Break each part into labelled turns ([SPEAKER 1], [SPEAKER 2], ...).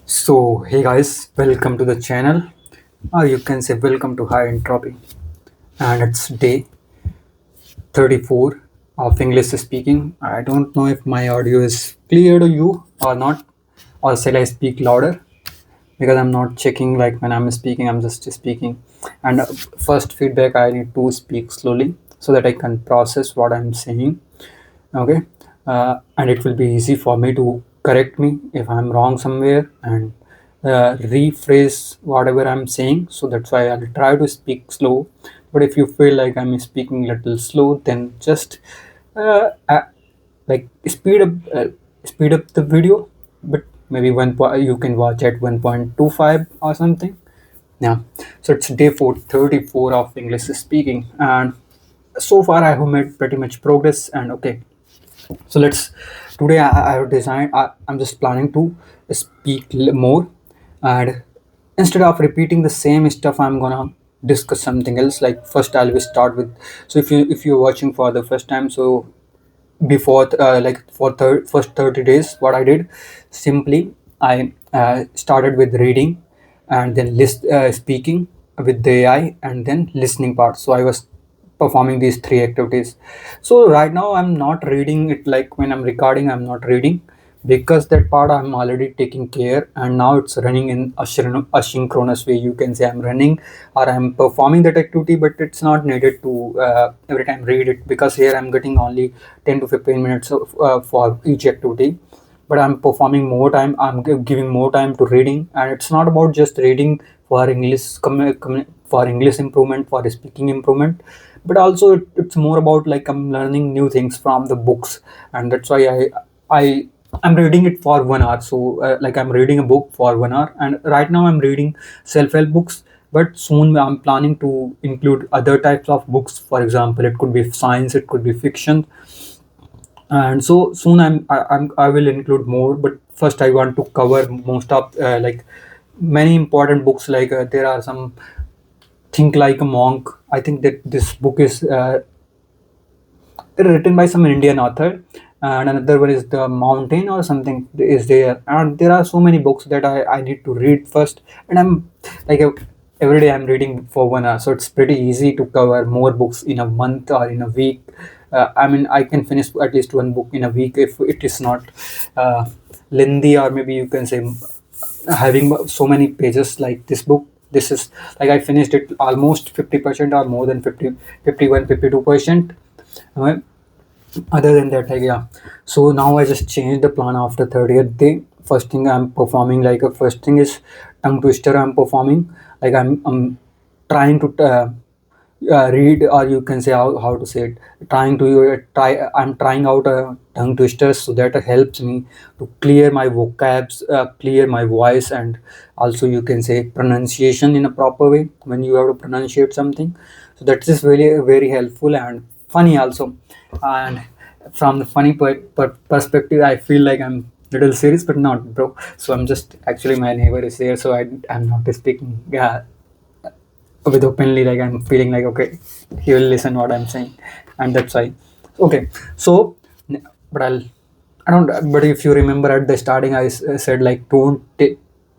[SPEAKER 1] So, hey guys, welcome to the channel, or you can say welcome to High Entropy. And it's day 34 of English speaking. I don't know if my audio is clear to you or not, or shall I speak louder? Because I'm not checking like when I'm speaking, I'm just speaking. And first feedback, I need to speak slowly so that I can process what I'm saying. Okay, and it will be easy for me to correct me if I'm wrong somewhere and rephrase whatever I'm saying. So that's why I'll try to speak slow. But if you feel like I'm speaking a little slow, then just uh, uh, like speed up the video. But maybe you can watch at 1.25 or something. Yeah, so it's day 434 of English speaking, and so far I have made pretty much progress. And okay, so let's today I have designed. I'm just planning to speak more, and instead of repeating the same stuff, I'm gonna discuss something else. Like first, I'll start with. So if you're watching for the first time, so before first 30 days, what I did simply I started with reading, and then speaking with the AI, and then listening part. So I was performing these three activities. So right now I'm not reading it. Like when I'm recording, I'm not reading because that part I'm already taking care, and now it's running in asynchronous way. You can say I'm running or I'm performing that activity, but it's not needed to every time read it, because here I'm getting only 10 to 15 minutes for each activity. But I'm performing more time, I'm giving more time to reading. And it's not about just reading for for English improvement, for speaking improvement, but also it's more about like I'm learning new things from the books. And that's why I I'm reading it for 1 hour. So like I'm reading a book for 1 hour, and right now I'm reading self-help books. But soon I'm planning to include other types of books. For example, it could be science, it could be fiction. And so soon I will include more. But first I want to cover most of many important books. Like there are some Think Like a Monk. I think that this book is written by some Indian author, and another one is The Mountain or something is there. And there are so many books that I need to read first. And I'm like every day I'm reading for 1 hour, so it's pretty easy to cover more books in a month or in a week. I mean, I can finish at least one book in a week if it is not uh, lengthy, or maybe you can say having so many pages like this book. This is like I finished it almost 50% or more than 50, 51, 52%. uh, Other than that, like, yeah. So now I just changed the plan after 30th day. First thing I'm performing, like first thing is tongue twister. I'm performing like I'm trying to read, or you can say how to say it, trying to try I'm trying out tongue twisters, so that helps me to clear my vocabs, clear my voice, and also you can say pronunciation in a proper way when you have to pronunciate something. So that is really very helpful and funny also. And from the funny perspective, I feel like I'm little serious, but not, bro. So I'm just actually, my neighbor is there, so I'm not speaking with openly. Like I'm feeling like okay, he will listen what I'm saying, and that's why. Okay, so but I don't. But if you remember at the starting, said like don't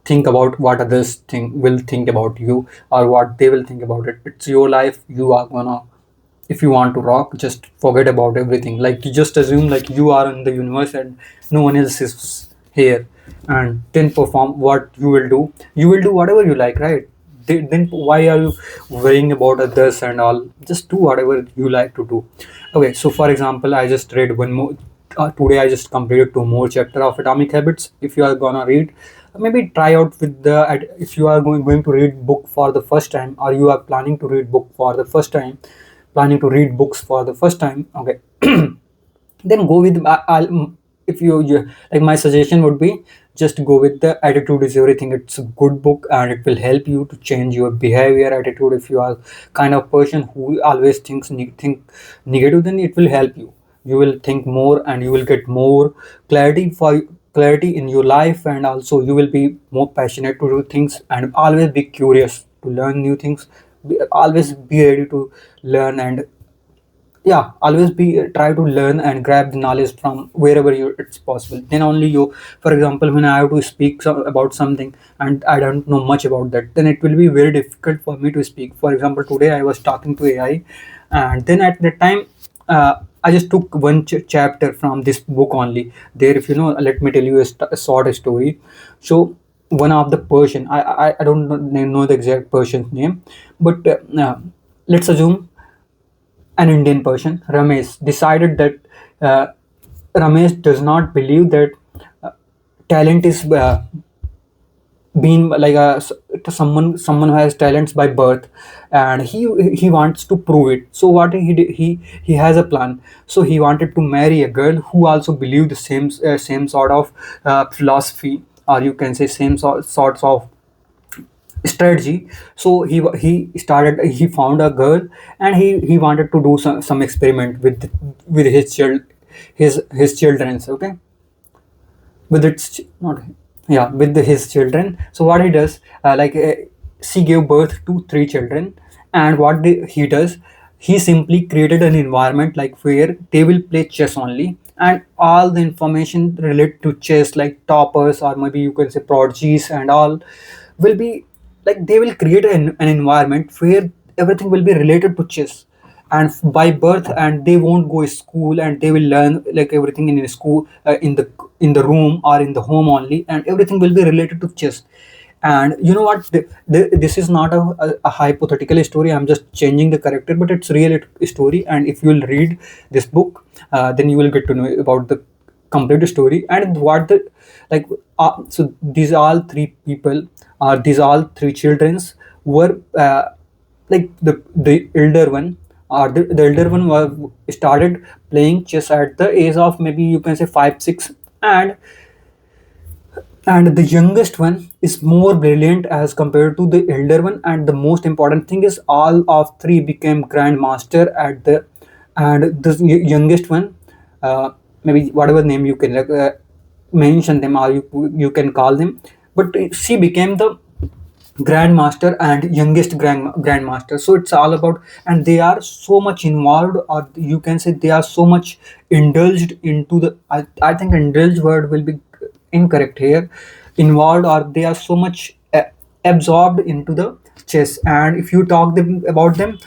[SPEAKER 1] think about what others will think about you, or what they will think about it. It's your life. You are gonna, if you want to rock, just forget about everything. Like you just assume like you are in the universe and no one else is here, and then perform what you will do. You will do whatever you like, right? Then why are you worrying about others and all? Just do whatever you like to do. Okay, so for example, I just read one more. Today I just completed two more chapter of Atomic Habits. If you are gonna read, maybe try out with the, if you are going to read book for the first time, or you are planning to read book for the first time, planning to read books for the first time. Okay, then go with if you like, my suggestion would be just go with the Attitude is Everything. It's a good book, and it will help you to change your behavior, attitude. If you are kind of person who always think negative, then it will help you. You will think more, and you will get more clarity in your life. And also you will be more passionate to do things, and always be curious to learn new things. Always be ready to learn. And yeah, always be try to learn and grab the knowledge from wherever you it's possible. Then only you, for example, when I have to speak about something and I don't know much about that, then it will be very difficult for me to speak. For example, today I was talking to AI, and then at that time, I just took one chapter from this book only. There, if you know, let me tell you a short story. So one of the Persian, I don't know the exact Persian name, but let's assume an Indian person, Ramesh, decided that uh, Ramesh does not believe that uh, talent is being like someone who has talents by birth, and he wants to prove it. So what he did, he has a plan. So he wanted to marry a girl who also believed the same sort of philosophy, or you can say same sorts of strategy. So he found a girl, and he wanted to do some experiment with his children's, okay, with its not yeah, with his children. So what he does, she gave birth to three children, and he does, he simply created an environment like where they will play chess only, and all the information related to chess, like toppers or maybe you can say prodigies and all, will be like they will create an environment where everything will be related to chess and by birth, and they won't go to school, and they will learn like everything in a school, in the room or in the home only, and everything will be related to chess. And you know what, this is not a hypothetical story. I'm just changing the character, but it's real story. And if you will read this book, then you will get to know about the complete story and what the like so these all three people, these all three childrens were like the elder one, or the elder one was started playing chess at the age of maybe you can say 5 6, and the youngest one is more brilliant as compared to the elder one. And the most important thing is all of three became grandmaster at the, and the youngest one, maybe whatever name you can mention them, or you can call them, but she became the grandmaster and youngest grandmaster. So it's all about, and they are so much involved, or you can say they are so much indulged into the, I think indulged word will be incorrect here, involved, or they are so much absorbed into the chess. And if you talk them about them,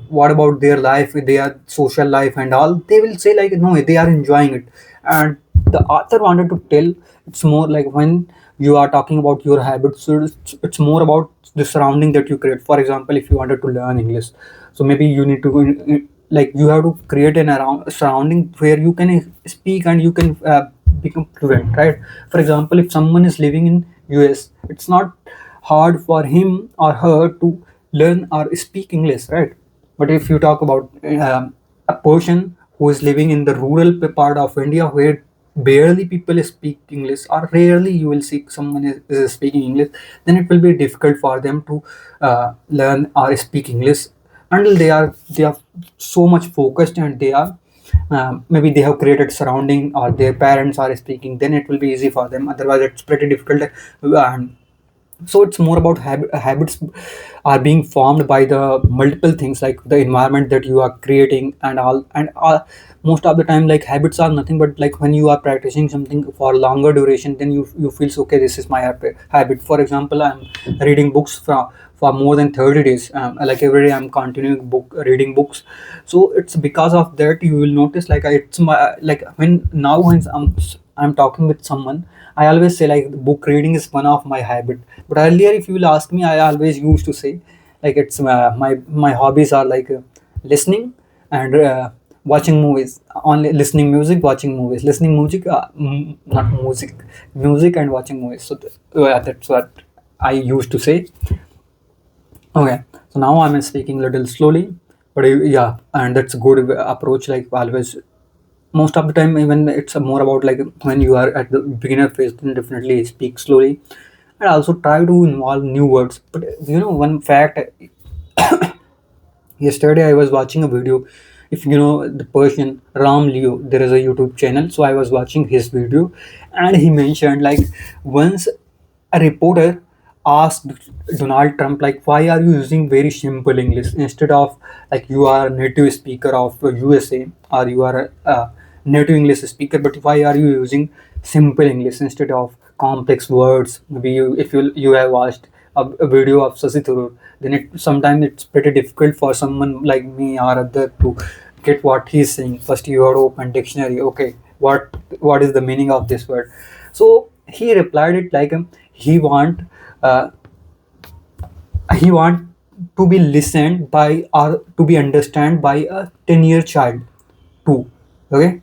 [SPEAKER 1] what about their life, their social life and all, they will say like no, they are enjoying it. And the author wanted to tell, it's more like when you are talking about your habits, so it's more about the surrounding that you create. For example, if you wanted to learn English, so maybe you need to like you have to create an around surrounding where you can speak and you can become fluent, right? For example, if someone is living in US, it's not hard for him or her to learn or speak English, right? But if you talk about a person who is living in the rural part of India where barely people speak English, or rarely you will see someone is speaking English, then it will be difficult for them to learn or speak English until they are so much focused, and they are maybe they have created surrounding or their parents are speaking, then it will be easy for them. Otherwise it's pretty difficult. And so it's more about habits are being formed by the multiple things, like the environment that you are creating and all. And most of the time, like habits are nothing but like when you are practicing something for longer duration, then you feels okay, this is my habit. For example, I'm reading books for more than 30 days, like every day I'm continuing book reading books. So it's because of that you will notice like it's my like when now when I'm talking with someone, I always say like book reading is one of my habit. But earlier, if you will ask me, I always used to say like it's my hobbies are like listening and watching movies. Only listening music, watching movies, listening music, not music and watching movies. So that's what I used to say. Okay, so now I'm speaking a little slowly, but yeah, and that's a good approach. Like always, most of the time, even it's more about like when you are at the beginner phase, then definitely speak slowly, and also try to involve new words. But you know, one fact, yesterday I was watching a video. If you know the Persian Ram Leo, there is a YouTube channel. So I was watching his video, and he mentioned like once a reporter asked Donald Trump like, why are you using very simple English instead of like you are a native speaker of USA, or you are a native English speaker, but why are you using simple English instead of complex words? Maybe if you have watched a video of Sasi Tharoor, then sometimes it's pretty difficult for someone like me or other to get what he's saying. First, you have to open dictionary. Okay, what is the meaning of this word? So he replied it like he want uh, he want to be listened by or to be understand by a 10-year child too. Okay,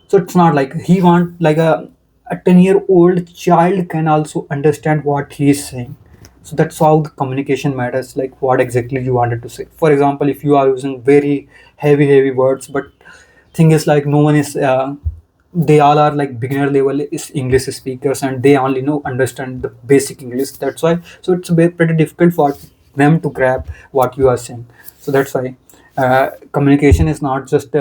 [SPEAKER 1] so it's not like he want like a 10-year-old child can also understand what he is saying. So that's how the communication matters, like what exactly you wanted to say. For example, if you are using very heavy words, but thing is like no one is they all are like beginner level is English speakers, and they only know understand the basic English. That's why, so it's pretty difficult for them to grab what you are saying. So that's why communication is not just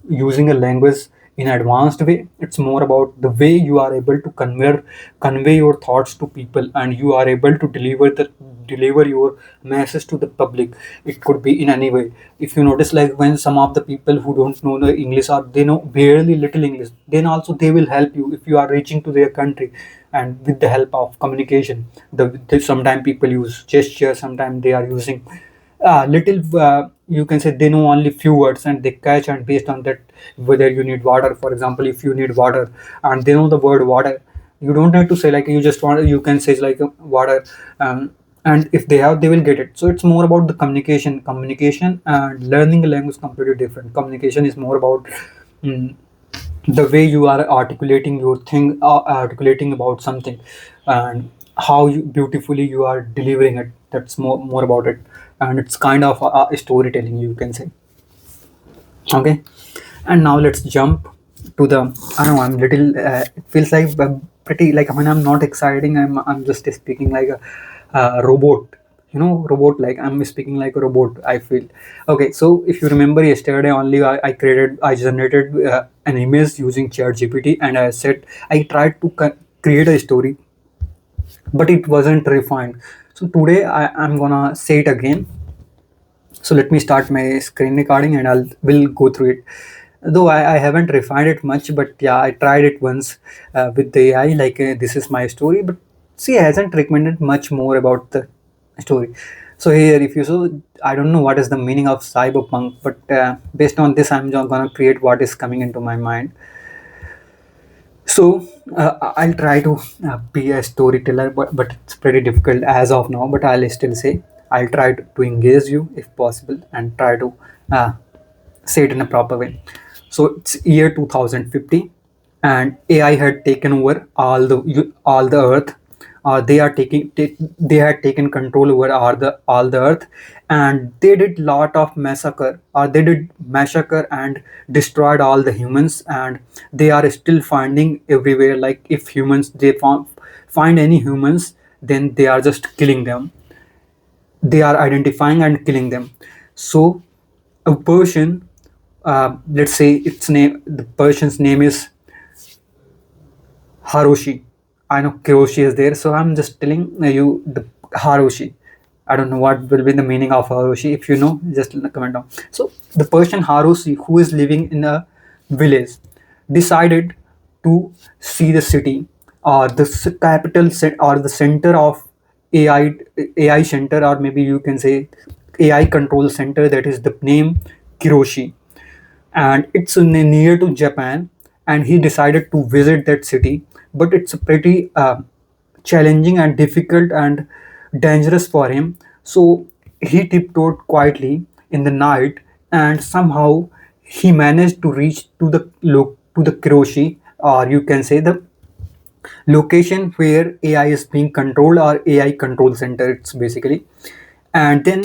[SPEAKER 1] using a language in advanced way. It's more about the way you are able to convey your thoughts to people, and you are able to deliver your message to the public. It could be in any way. If you notice, like when some of the people who don't know the English, or they know barely little English, then also they will help you if you are reaching to their country. And with the help of communication, sometimes people use gesture, sometimes they are using little you can say they know only few words, and they catch, and based on that, whether you need water, for example, if you need water and they know the word water, you don't have to say like you just want, you can say like water, and if they have, they will get it. So it's more about the communication and learning a language completely different. Communication is more about mm, the way you are articulating your thing, articulating about something, and how you beautifully you are delivering it. That's more about it, and it's kind of storytelling, you can say. Okay, and now let's jump to the, I don't know, I'm little it feels like pretty like when I'm not exciting, I'm just speaking like a robot, robot, like I'm speaking like a robot, I feel. Okay, so if you remember yesterday only, I generated an image using ChatGPT, and I said I tried to create a story, but it wasn't refined. So today I'm gonna say it again. So let me start my screen recording, and will go through it. Though I haven't refined it much, but yeah, I tried it once with the AI, like this is my story, but she hasn't recommended much more about the story. So here, if you so, I don't know what is the meaning of cyberpunk, but based on this, I'm gonna create what is coming into my mind. So I'll try to be a storyteller, but it's pretty difficult as of now. But I'll still say I'll try to engage you if possible, and try to uh, say it in a proper way. So it's year 2050, and AI had taken over all the Earth. They had taken control over all the Earth, and they did lot of massacre, or they did massacre and destroyed all the humans, and they are still finding everywhere. Like if humans they find any humans, then they are just killing them. They are identifying and killing them. So a Persian, let's say its name, the Persian's name is Haroshi. I know Kiroshi is there, so I'm just telling you the Haroshi. I don't know what will be the meaning of Haroshi. If you know, just comment down. So the Persian Haroshi, who is living in a village, decided to see the city, or the or the center of AI AI center, or maybe you can say AI control center. That is the name Kiroshi, and it's near to Japan, and he decided to visit that city, but it's pretty challenging and difficult and dangerous for him. So he tiptoed quietly in the night, and somehow he managed to reach to the Kiroshi, or you can say the location where AI is being controlled, or AI control center, it's basically. And then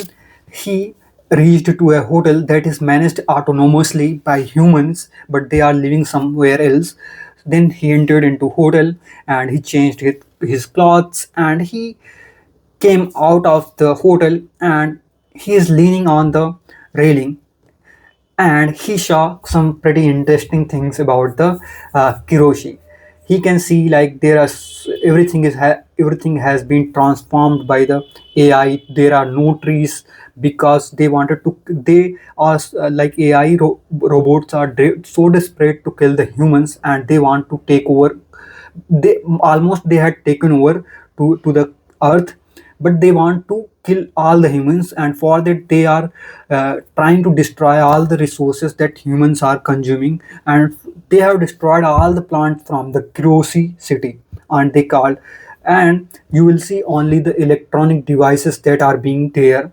[SPEAKER 1] he reached to a hotel that is managed autonomously by humans, but they are living somewhere else. Then he entered into hotel, and he changed his clothes, and he came out of the hotel, and he is leaning on the railing, and he saw some pretty interesting things about the Kiroshi. He can see like everything is everything has been transformed by the AI. There are no trees because they wanted to. They are like AI robots are so desperate to kill the humans, and they want to take over. They had taken over to the earth, but they want to kill all the humans, and for that they are trying to destroy all the resources that humans are consuming. And they have destroyed all the plants from the Kurosi city, and they called, and you will see only the electronic devices that are being there.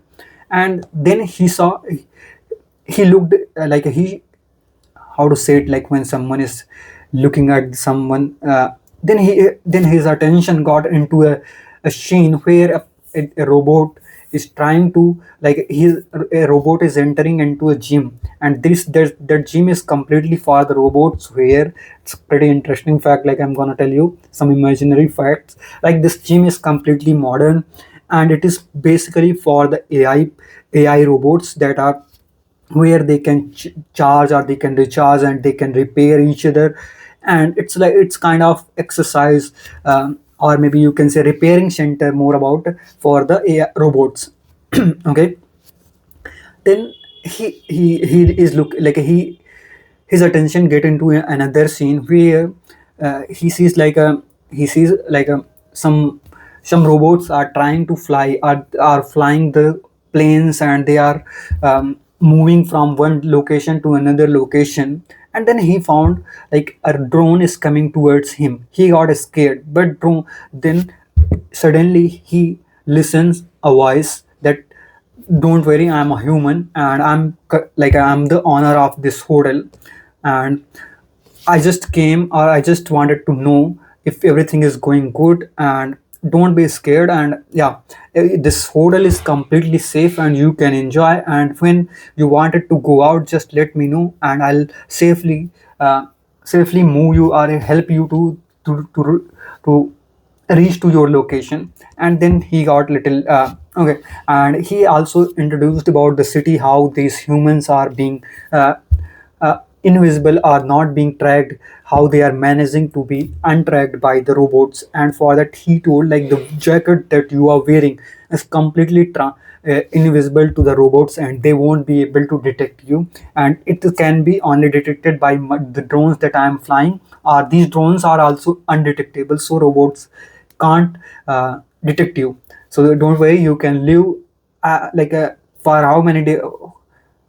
[SPEAKER 1] And then he looked like he, how to say it, like when someone is looking at someone, then his attention got into a scene where a robot is trying to, like a robot is entering into a gym, and that gym is completely for the robots, where it's pretty interesting fact, like I'm gonna tell you some imaginary facts. Like this gym is completely modern, and it is basically for the AI robots that are where they can charge, or they can recharge, and they can repair each other. And it's like it's kind of exercise, or maybe you can say repairing center more about for the AI robots. Okay, then he is look like he his attention get into another scene where he sees like a some robots are trying to fly, are flying the planes, and they are moving from one location to another location. And then he found like a drone is coming towards him. He got scared, but drone, then suddenly he listens a voice that, don't worry, I'm a human, and I'm the owner of this hotel, and I just came, or I just wanted to know if everything is going good, and don't be scared. And yeah, this hotel is completely safe and you can enjoy. And when you wanted to go out, just let me know, and I'll safely move you or help you to reach to your location. And then he got little okay, and he also introduced about the city, how these humans are being invisible, are not being tracked, how they are managing to be untracked by the robots. And for that he told, like, the jacket that you are wearing is completely invisible to the robots, and they won't be able to detect you, and it can be only detected by the drones that I am flying. Or these drones are also undetectable, so robots can't detect you. So don't worry, you can live for how many days,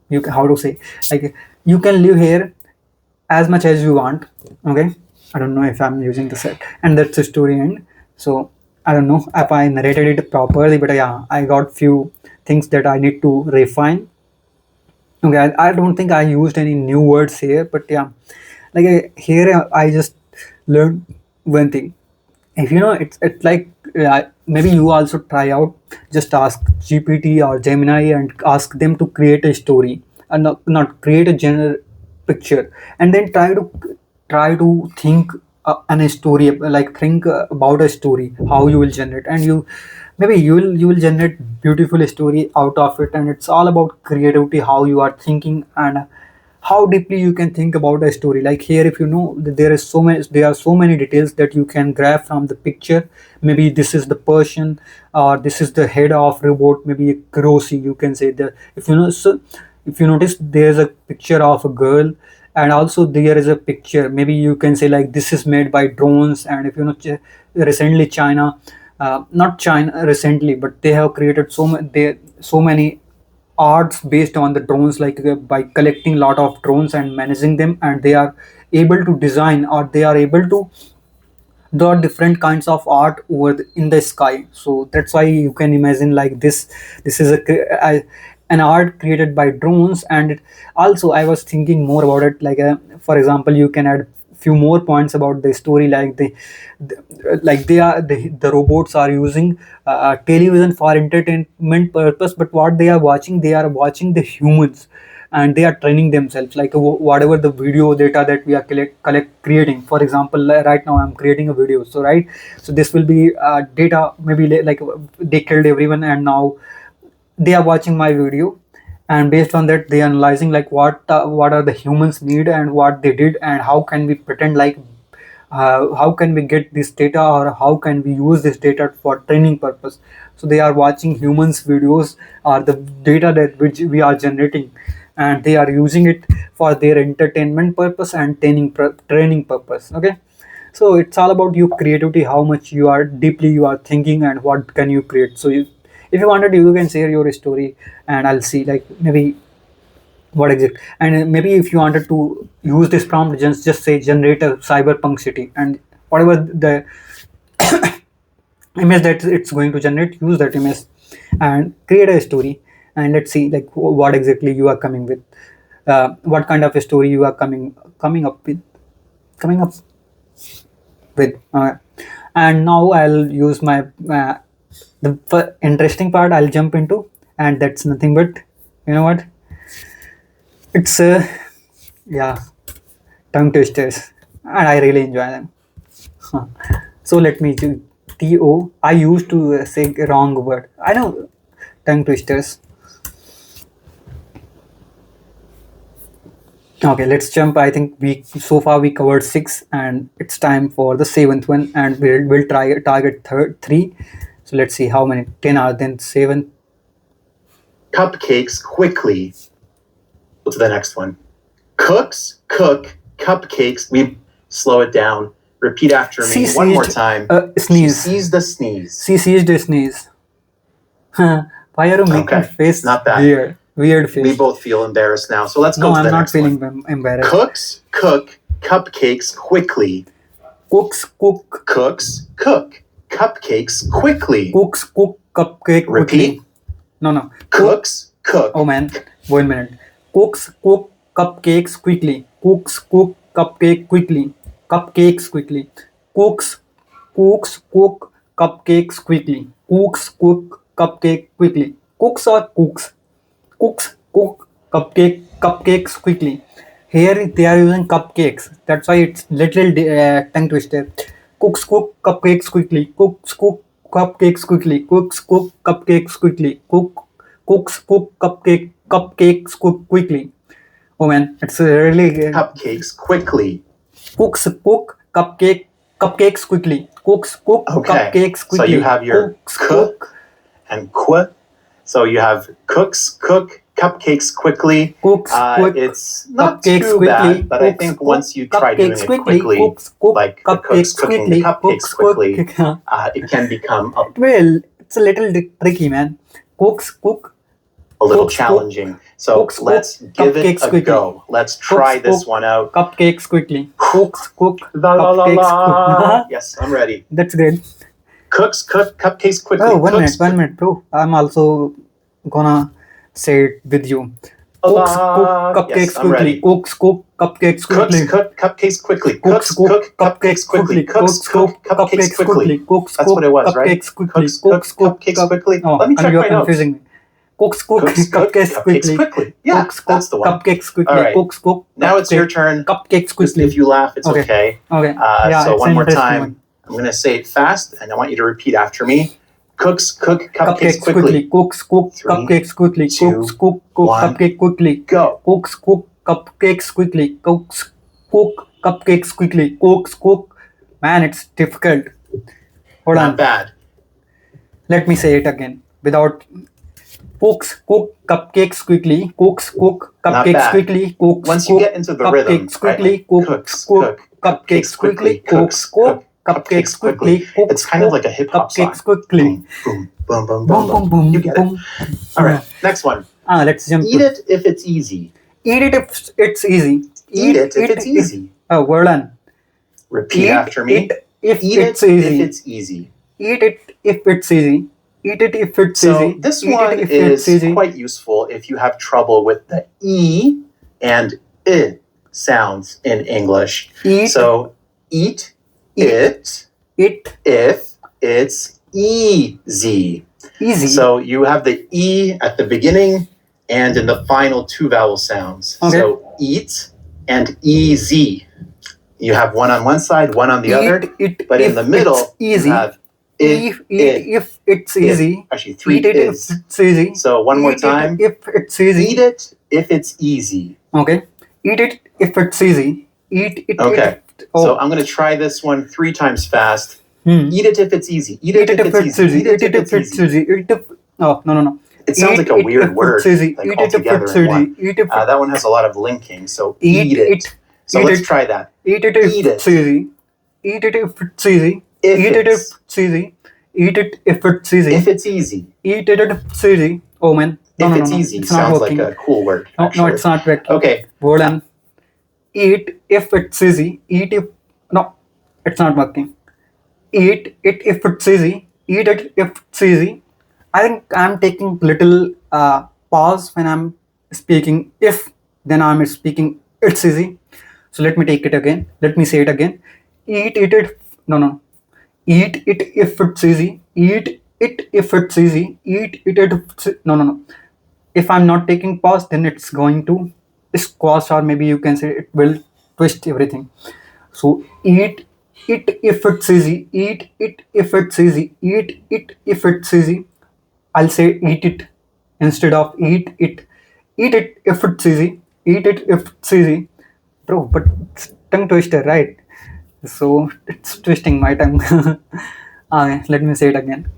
[SPEAKER 1] you can, how to say, like, you can live here as much as you want. Okay, I don't know if I'm using the set, and that's the story end. So I don't know if I narrated it properly, but yeah, I got few things that I need to refine. Okay, I don't think I used any new words here, but yeah, here I just learned one thing. If you know, it's like, maybe you also try out, just ask GPT or Gemini and ask them to create a story, and not create a general picture, and then try to think an a story, like think about a story, how you will generate, and you will generate beautiful story out of it. And it's all about creativity, how you are thinking, and how deeply you can think about a story. Like here, if you know, there are so many details that you can grab from the picture. Maybe this is the person, or this is the head of robot, maybe a Kurosi, you can say that. If you know, so if you notice, there's a picture of a girl, and also there is a picture, maybe you can say, like, this is made by drones. And if you know, recently China, not China recently, but they have created so many arts based on the drones, like by collecting a lot of drones and managing them, and they are able to design, or they are able to draw different kinds of art in the sky. So that's why you can imagine, like, this is an art created by drones. And also I was thinking more about it, like, for example, you can add few more points about the story, like the robots are using television for entertainment purpose, but what they are watching the humans, and they are training themselves, like whatever the video data that we are collect creating. For example, right now I'm creating a video, so right, so this will be data, maybe like they killed everyone, and now they are watching my video, and based on that they are analyzing, like, what are the humans need, and what they did, and how can we pretend like, how can we get this data, or how can we use this data for training purpose. So they are watching humans videos, or the data that which we are generating, and they are using it for their entertainment purpose and training purpose. Okay, so it's all about your creativity, how much you are deeply you are thinking, and what can you create. So if you wanted, you can share your story, and I'll see like maybe what exact. And maybe if you wanted to use this prompt, just say generate a cyberpunk city, and whatever the image that it's going to generate, use that image and create a story. And let's see like what exactly you are coming with, what kind of a story you are coming up with. And now I'll use my interesting part I'll jump into, and that's nothing but, you know what, it's yeah, tongue twisters, and I really enjoy them. Huh. So let me do TO. I used to say wrong word. I know, tongue twisters. Okay, let's jump. I think we so far we covered 6, and it's time for the 7th one, and we'll try target 3. So let's see how many 10 are then 7.
[SPEAKER 2] Cupcakes quickly. What's the next one? Cooks, cook, cupcakes. We slow it down. Repeat after me one more time.
[SPEAKER 1] Sneeze.
[SPEAKER 2] She sees the sneeze.
[SPEAKER 1] She sees the sneeze. Why are you making face
[SPEAKER 2] not bad.
[SPEAKER 1] Weird face.
[SPEAKER 2] We both feel embarrassed now. So let's go to the next one.
[SPEAKER 1] No, I'm not feeling embarrassed.
[SPEAKER 2] Cooks, cook, cupcakes quickly.
[SPEAKER 1] Cooks, cook.
[SPEAKER 2] Cooks, cook, cupcakes quickly.
[SPEAKER 1] Cooks, cook, cupcake quickly.
[SPEAKER 2] Repeat.
[SPEAKER 1] No.
[SPEAKER 2] Cooks, cook.
[SPEAKER 1] Oh man, 1 minute. Cooks, cook, cupcakes quickly. Cooks, cook, cupcake quickly. Cupcakes quickly. Cooks, cook, cupcakes quickly. Cooks, cook, cupcake quickly. Cooks or cooks? Cooks, cook, cupcakes quickly. Here they are using cupcakes. That's why it's little tongue twister. Cooks, cook, cupcakes quickly. Cooks, cook, cupcakes quickly. Cooks, cook, cupcakes quickly. Cooks, cook, cupcakes cook quickly. Oh man, it's really
[SPEAKER 2] cupcakes quickly.
[SPEAKER 1] Cooks, cook, cupcakes quickly. Cooks, cook, cupcakes quickly.
[SPEAKER 2] So you have your cook and qu. So you have cooks, cook, cupcakes quickly.
[SPEAKER 1] Cooks, cook,
[SPEAKER 2] it's not too bad, but I think once you try doing it quickly, like the cooks cooking the cupcakes quickly, it can become
[SPEAKER 1] well, it's a little tricky, man. Cooks, cook.
[SPEAKER 2] A little challenging. So let's give it a go. Let's try this one out.
[SPEAKER 1] Cupcakes quickly. Cooks, cook, cupcakes quickly.
[SPEAKER 2] Yes, I'm ready.
[SPEAKER 1] That's great.
[SPEAKER 2] Cooks, cook, cupcakes quickly.
[SPEAKER 1] Oh, 1 minute, bro. I'm also gonna say it with you. Cooks, cook, cupcakes quickly. Cooks, cook, cupcakes quickly.
[SPEAKER 2] Cooks, cook, cupcakes quickly.
[SPEAKER 1] Cooks, cook, cupcakes quickly. Cooks, cook, cupcakes quickly. Cooks,
[SPEAKER 2] that's what it was, right?
[SPEAKER 1] Cupcakes quickly. Cooks, cook,
[SPEAKER 2] cupcakes quickly.
[SPEAKER 1] Oh,
[SPEAKER 2] let me check
[SPEAKER 1] you're
[SPEAKER 2] my notes.
[SPEAKER 1] confusing me. Cooks, cook, cupcakes quickly.
[SPEAKER 2] Yeah,
[SPEAKER 1] cooks,
[SPEAKER 2] that's the one.
[SPEAKER 1] Cupcakes quickly.
[SPEAKER 2] All right.
[SPEAKER 1] Cooks, cook.
[SPEAKER 2] Now it's your turn.
[SPEAKER 1] Cupcakes quickly.
[SPEAKER 2] If you laugh, it's okay.
[SPEAKER 1] Okay. Yeah,
[SPEAKER 2] so one more time. I'm going to say it fast, and I want you to repeat after me. Cooks, cook, cupcakes quickly.
[SPEAKER 1] Cooks, cook, cupcakes quickly. Cooks, cook, cupcake quickly.
[SPEAKER 2] Go.
[SPEAKER 1] Cooks, cook, cupcakes quickly. Cooks, cook, cupcakes quickly. Cooks, cook. Man, it's difficult. Hold on.
[SPEAKER 2] Not bad.
[SPEAKER 1] Let me say it again without. Cooks, cook, cupcakes quickly. Cooks, cook, cupcakes quickly. Cooks,
[SPEAKER 2] once you get into the rhythm,
[SPEAKER 1] cupcakes quickly. Cooks, cook, cupcakes quickly. Cooks, cook, cupcakes quickly.
[SPEAKER 2] It's kind of like a hip hop song.
[SPEAKER 1] Cupcakes quickly.
[SPEAKER 2] Boom, boom, boom, boom,
[SPEAKER 1] boom, boom, boom.
[SPEAKER 2] You get it. All right, next one.
[SPEAKER 1] Let's jump.
[SPEAKER 2] Eat it if it's easy.
[SPEAKER 1] Eat it if it's easy.
[SPEAKER 2] Eat it if it's easy.
[SPEAKER 1] Oh, well done.
[SPEAKER 2] Repeat after me.
[SPEAKER 1] Eat it if it's easy. Eat it if it's easy. Eat it if it's easy.
[SPEAKER 2] So this one is quite useful if you have trouble with the E and I sounds in English. So eat it if it's easy.
[SPEAKER 1] Easy.
[SPEAKER 2] So you have the E at the beginning and in the final 2 vowel sounds.
[SPEAKER 1] Okay.
[SPEAKER 2] So eat and easy. You have one on one side, one on the other. But in the middle, you have
[SPEAKER 1] if it's easy.
[SPEAKER 2] Actually, 3
[SPEAKER 1] eat it
[SPEAKER 2] is.
[SPEAKER 1] if it's easy.
[SPEAKER 2] So one more time.
[SPEAKER 1] If it's easy.
[SPEAKER 2] Eat it if it's easy.
[SPEAKER 1] Okay. Eat it if it's easy. Eat it
[SPEAKER 2] So I'm going to try this one 3 times fast.
[SPEAKER 1] Hmm.
[SPEAKER 2] Eat it if it's easy. Eat
[SPEAKER 1] Eat
[SPEAKER 2] it if it's easy. Eat it if it's easy.
[SPEAKER 1] Oh, no.
[SPEAKER 2] It sounds like a weird word, like
[SPEAKER 1] Eat
[SPEAKER 2] all
[SPEAKER 1] it if
[SPEAKER 2] together
[SPEAKER 1] it's
[SPEAKER 2] in
[SPEAKER 1] easy.
[SPEAKER 2] one.
[SPEAKER 1] Eat it.
[SPEAKER 2] That one has a lot of linking. So
[SPEAKER 1] Eat
[SPEAKER 2] eat it.
[SPEAKER 1] it.
[SPEAKER 2] So
[SPEAKER 1] Eat
[SPEAKER 2] let's
[SPEAKER 1] it.
[SPEAKER 2] try that.
[SPEAKER 1] Eat it if
[SPEAKER 2] Eat
[SPEAKER 1] it's
[SPEAKER 2] it.
[SPEAKER 1] easy. Eat it if it's easy.
[SPEAKER 2] If
[SPEAKER 1] Eat it if
[SPEAKER 2] it's
[SPEAKER 1] it's easy. Eat it if it's easy.
[SPEAKER 2] if it's easy.
[SPEAKER 1] Eat it if it's easy. Oh man.
[SPEAKER 2] If
[SPEAKER 1] No.
[SPEAKER 2] it's easy
[SPEAKER 1] It's not
[SPEAKER 2] sounds
[SPEAKER 1] working.
[SPEAKER 2] like a cool word.
[SPEAKER 1] No,
[SPEAKER 2] Actually.
[SPEAKER 1] it's not working.
[SPEAKER 2] Okay.
[SPEAKER 1] Hold on. Eat if it's easy. Eat if no, it's not working. Eat it if it's easy. Eat it if it's easy. I think I'm taking little pause when I'm speaking. If then I'm speaking it's easy. So let me take it again. Let me say it again. Eat it if no. Eat it if it's easy. Eat it if it's easy. Eat it if it's, no. If I'm not taking pause, then it's going to squash, or maybe you can say it will twist everything. So eat it if it's easy. Eat it if it's easy. Eat it if it's easy. I'll say eat it instead of eat it. Eat it if it's easy. Eat it if it's easy. Bro, but it's tongue twister, right? So it's twisting my tongue. Okay, let me say it again.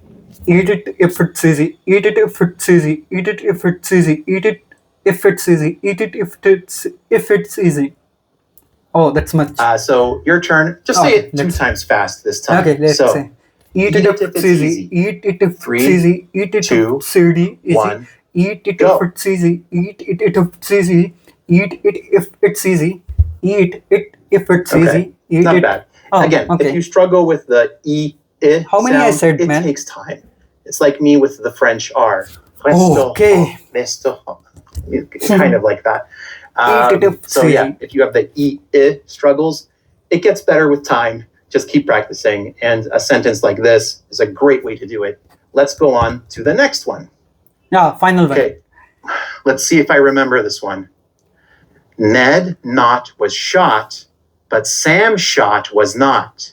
[SPEAKER 1] Eat it if it's easy. Eat it if it's easy. Eat it if it's easy. Eat it if it's easy. Eat it if it's easy. Oh, that's much.
[SPEAKER 2] So your turn. Just say it 2 times fast this time.
[SPEAKER 1] Okay, let's
[SPEAKER 2] so,
[SPEAKER 1] say. Eat it if it's easy. Eat it if it's easy. Eat it if it's easy. Eat it if it's easy. Eat it if it's easy. Eat it if it's easy. Eat it if it's easy. Eat
[SPEAKER 2] Not
[SPEAKER 1] it.
[SPEAKER 2] bad.
[SPEAKER 1] Oh,
[SPEAKER 2] Again,
[SPEAKER 1] okay.
[SPEAKER 2] if you struggle with the I
[SPEAKER 1] How many
[SPEAKER 2] sound,
[SPEAKER 1] I said,
[SPEAKER 2] it
[SPEAKER 1] man?
[SPEAKER 2] takes time. It's like me with the French R.
[SPEAKER 1] Okay.
[SPEAKER 2] Kind of like that. So yeah, if you have the I struggles, it gets better with time. Just keep practicing. And a sentence like this is a great way to do it. Let's go on to the next one.
[SPEAKER 1] Yeah, final one.
[SPEAKER 2] Okay. Let's see if I remember this one. Ned Not was shot, but Sam Shot was not.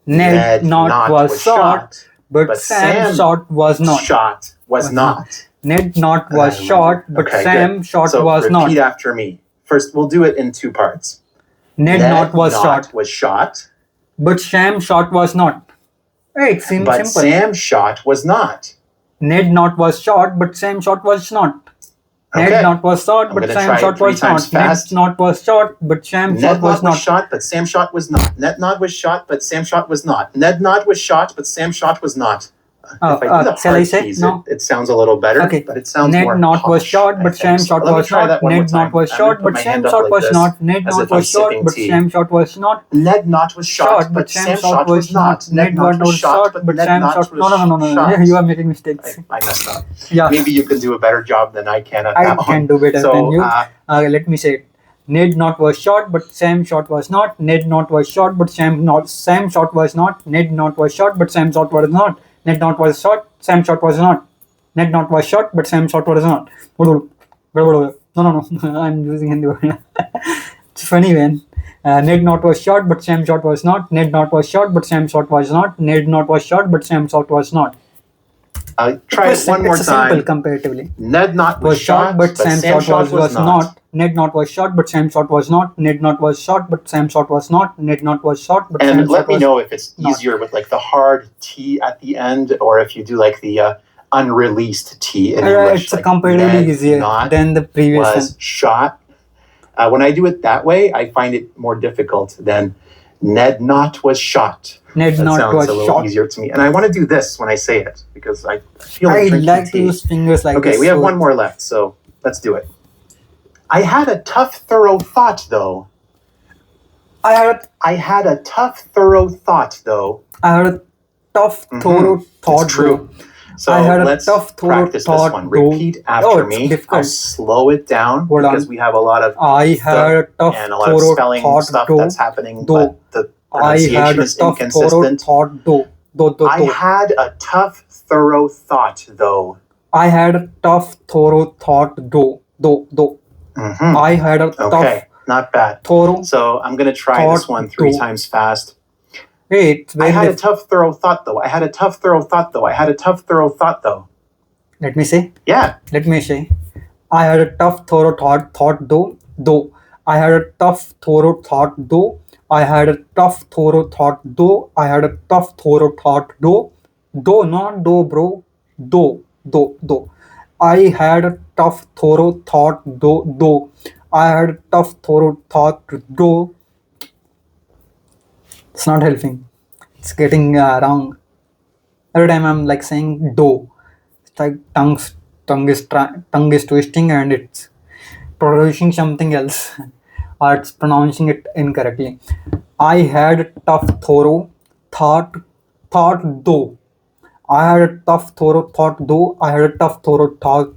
[SPEAKER 1] Ned Not was shot, but Sam Shot was not.
[SPEAKER 2] Shot was not.
[SPEAKER 1] Ned Not was shot, but Sam Shot was not.
[SPEAKER 2] Repeat after me. First, we'll do it in 2 parts.
[SPEAKER 1] Ned Not was shot,
[SPEAKER 2] was shot,
[SPEAKER 1] but Sam Shot was not. Hey, it seems
[SPEAKER 2] but
[SPEAKER 1] simple.
[SPEAKER 2] Sam Shot was not.
[SPEAKER 1] Ned Not was shot, but Sam Shot was not. Ned Not was shot, but Sam Shot was not. Ned Not was shot, but Sam Shot was not.
[SPEAKER 2] Ned Not was shot, but Sam Shot was not. Ned Not was shot, but Sam Shot was not. Ned Not was shot, but Sam Shot was not. If I do the
[SPEAKER 1] shall I
[SPEAKER 2] hard
[SPEAKER 1] say?
[SPEAKER 2] keys,
[SPEAKER 1] No.
[SPEAKER 2] it sounds a little better,
[SPEAKER 1] Okay.
[SPEAKER 2] but it sounds
[SPEAKER 1] Ned
[SPEAKER 2] more
[SPEAKER 1] Not was
[SPEAKER 2] posh,
[SPEAKER 1] shot, but
[SPEAKER 2] I
[SPEAKER 1] Sam
[SPEAKER 2] think.
[SPEAKER 1] Shot
[SPEAKER 2] Let me
[SPEAKER 1] was
[SPEAKER 2] try
[SPEAKER 1] not.
[SPEAKER 2] that one more
[SPEAKER 1] Ned Not
[SPEAKER 2] time.
[SPEAKER 1] was
[SPEAKER 2] I'm gonna
[SPEAKER 1] shot,
[SPEAKER 2] put
[SPEAKER 1] but
[SPEAKER 2] my
[SPEAKER 1] Sam
[SPEAKER 2] hand up
[SPEAKER 1] Shot
[SPEAKER 2] like
[SPEAKER 1] was
[SPEAKER 2] this,
[SPEAKER 1] not. Ned
[SPEAKER 2] as
[SPEAKER 1] Not
[SPEAKER 2] if I'm
[SPEAKER 1] was shot,
[SPEAKER 2] sipping
[SPEAKER 1] but
[SPEAKER 2] tea.
[SPEAKER 1] Sam Shot was not.
[SPEAKER 2] Ned Not was shot, but Sam Shot was not. Ned Not was shot, but Ned Not was
[SPEAKER 1] No.
[SPEAKER 2] shot.
[SPEAKER 1] You are making mistakes.
[SPEAKER 2] I messed up.
[SPEAKER 1] Yeah.
[SPEAKER 2] Maybe you can do a better job than I can at that
[SPEAKER 1] I
[SPEAKER 2] one.
[SPEAKER 1] can do better
[SPEAKER 2] So,
[SPEAKER 1] than you. Let me say it. Ned Not was shot, but Sam Shot was not. Ned Not was shot, but Sam Shot was not. Ned Not was shot, but Sam Shot was not. Ned Not was shot, Sam Shot was not. Ned Not was shot, but Sam Shot was not. No. I'm using Hindi word. It's funny, man. Ned Not was shot, but Sam Shot was not. Ned Not was shot, but Sam Shot was not. Ned Not was shot, but Sam Shot was not.
[SPEAKER 2] Try it one more
[SPEAKER 1] it's
[SPEAKER 2] time.
[SPEAKER 1] Simple comparatively.
[SPEAKER 2] Ned Not was shot,
[SPEAKER 1] but Sam Shot was not. Ned Not was shot, but Sam Shot was not. Ned Not was shot, but Sam Shot was not. Ned Not was shot, but Sam Shot was not.
[SPEAKER 2] And let me know if it's easier with like the hard T at the end, or if you do like the unreleased T in English.
[SPEAKER 1] It's comparatively easier than the previous one.
[SPEAKER 2] Shot. When I do it that way, I find it more difficult than Ned Not was shot.
[SPEAKER 1] Ned Not was
[SPEAKER 2] shot. Sounds a little easier to me. And I want to do this when I say it, because I feel like
[SPEAKER 1] I like to use fingers like this.
[SPEAKER 2] Okay, we have one more left, so let's do it. I had a tough, thorough thought, though. I had a tough, thorough thought, though.
[SPEAKER 1] I had a tough, thorough thought,
[SPEAKER 2] it's true. So
[SPEAKER 1] I had
[SPEAKER 2] let's
[SPEAKER 1] a tough, thorough
[SPEAKER 2] practice
[SPEAKER 1] thought,
[SPEAKER 2] this one. Repeat after me.
[SPEAKER 1] Difficult.
[SPEAKER 2] I'll slow it down because we have a lot of
[SPEAKER 1] I had a tough,
[SPEAKER 2] and a lot of spelling stuff that's happening, but the pronunciation is inconsistent.
[SPEAKER 1] I
[SPEAKER 2] had a tough, thorough thought, though.
[SPEAKER 1] I had a tough, thorough thought, though. I had a tough,
[SPEAKER 2] not bad.
[SPEAKER 1] Thorough.
[SPEAKER 2] So I'm going to try this one 3 times fast.
[SPEAKER 1] Hey,
[SPEAKER 2] I had a tough, thorough thought, though. I had a tough, thorough thought, though. I had a tough, thorough thought, though.
[SPEAKER 1] Let me say.
[SPEAKER 2] Yeah.
[SPEAKER 1] Let me say. I had a tough, thorough thought, though. I had a tough, thorough thought, though. I had a tough, thorough thought, though. I had a tough, thorough thought, though. Though, not though, bro. Though. I had a tough, thorough thought, though. I had a tough, thorough thought, though. It's not helping. It's getting wrong. Every time I'm like saying do, it's like tongue is twisting and it's producing something else, or it's pronouncing it incorrectly. I had a tough, thorough thought though. I had a tough, thorough thought though. I had a tough, thorough thought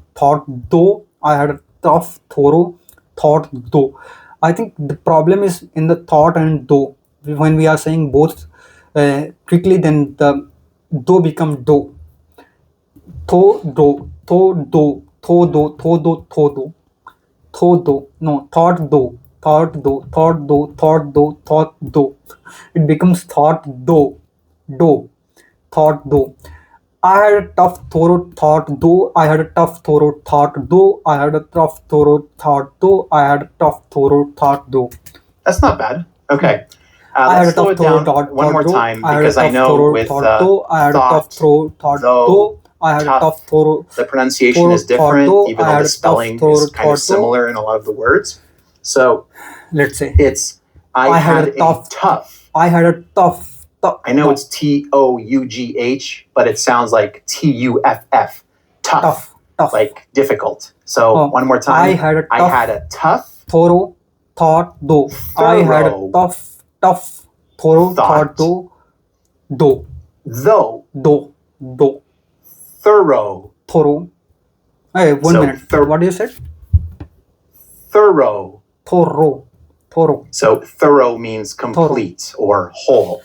[SPEAKER 1] though. I had a tough, thorough thought though. I think the problem is in the thought and though. When we are saying both quickly, then the though become do. Tho do. No, thought do. It becomes thought do, thought do. I had a tough, thorough thought though. I had a tough, thorough thought though. I had a tough, thorough thought though. I had a tough, thorough thought though.
[SPEAKER 2] That's not bad. Okay.
[SPEAKER 1] I had a
[SPEAKER 2] Let's slow
[SPEAKER 1] tough,
[SPEAKER 2] it
[SPEAKER 1] thorough
[SPEAKER 2] down
[SPEAKER 1] thought
[SPEAKER 2] one more
[SPEAKER 1] though.
[SPEAKER 2] time
[SPEAKER 1] I had a
[SPEAKER 2] because I
[SPEAKER 1] tough,
[SPEAKER 2] know
[SPEAKER 1] thorough
[SPEAKER 2] with
[SPEAKER 1] thought though. I had a tough,
[SPEAKER 2] thought,
[SPEAKER 1] thorough thought
[SPEAKER 2] though,
[SPEAKER 1] though. I had a
[SPEAKER 2] tough,
[SPEAKER 1] tough, thorough
[SPEAKER 2] the pronunciation
[SPEAKER 1] thorough
[SPEAKER 2] is
[SPEAKER 1] thought
[SPEAKER 2] different,
[SPEAKER 1] though.
[SPEAKER 2] even
[SPEAKER 1] I
[SPEAKER 2] though
[SPEAKER 1] had
[SPEAKER 2] the
[SPEAKER 1] a tough,
[SPEAKER 2] spelling
[SPEAKER 1] thorough
[SPEAKER 2] is kind of
[SPEAKER 1] thought though.
[SPEAKER 2] similar in a lot of the words. So
[SPEAKER 1] Let's say
[SPEAKER 2] it's I had a tough.
[SPEAKER 1] I had a tough.
[SPEAKER 2] I know
[SPEAKER 1] no,
[SPEAKER 2] it's TOUGH, but it sounds like TUFF. Tough.
[SPEAKER 1] tough.
[SPEAKER 2] Like difficult. So
[SPEAKER 1] Oh,
[SPEAKER 2] one more time.
[SPEAKER 1] I had a
[SPEAKER 2] tough,
[SPEAKER 1] thorough thought though. I had a
[SPEAKER 2] thorough
[SPEAKER 1] tough, thorough
[SPEAKER 2] thought.
[SPEAKER 1] thought though. Thorough. Hey, 1
[SPEAKER 2] So
[SPEAKER 1] minute. What you said?
[SPEAKER 2] Thorough.
[SPEAKER 1] Thorough.
[SPEAKER 2] So thorough means complete or whole.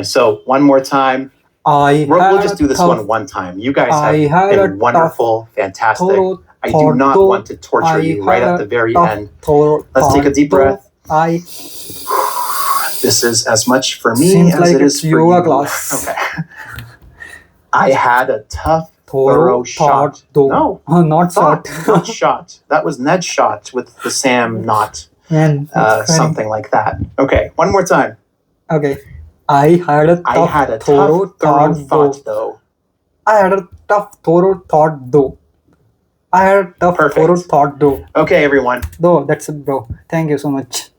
[SPEAKER 2] So one more time. We'll just do this one time. You guys have been wonderful, fantastic. I do not want to torture you right at the very end. Let's take a deep breath. This is as much for me as it is for you.
[SPEAKER 1] Class.
[SPEAKER 2] Okay. I had a tough, thorough shot. No,
[SPEAKER 1] not shot.
[SPEAKER 2] Not shot. That was Ned shot with the Sam not.
[SPEAKER 1] Man,
[SPEAKER 2] something like that. Okay, one more time.
[SPEAKER 1] Okay. I had a tough, thorough thought though. I had a tough, thorough thought though.
[SPEAKER 2] Okay, everyone.
[SPEAKER 1] Though, that's it, bro. Thank you so much.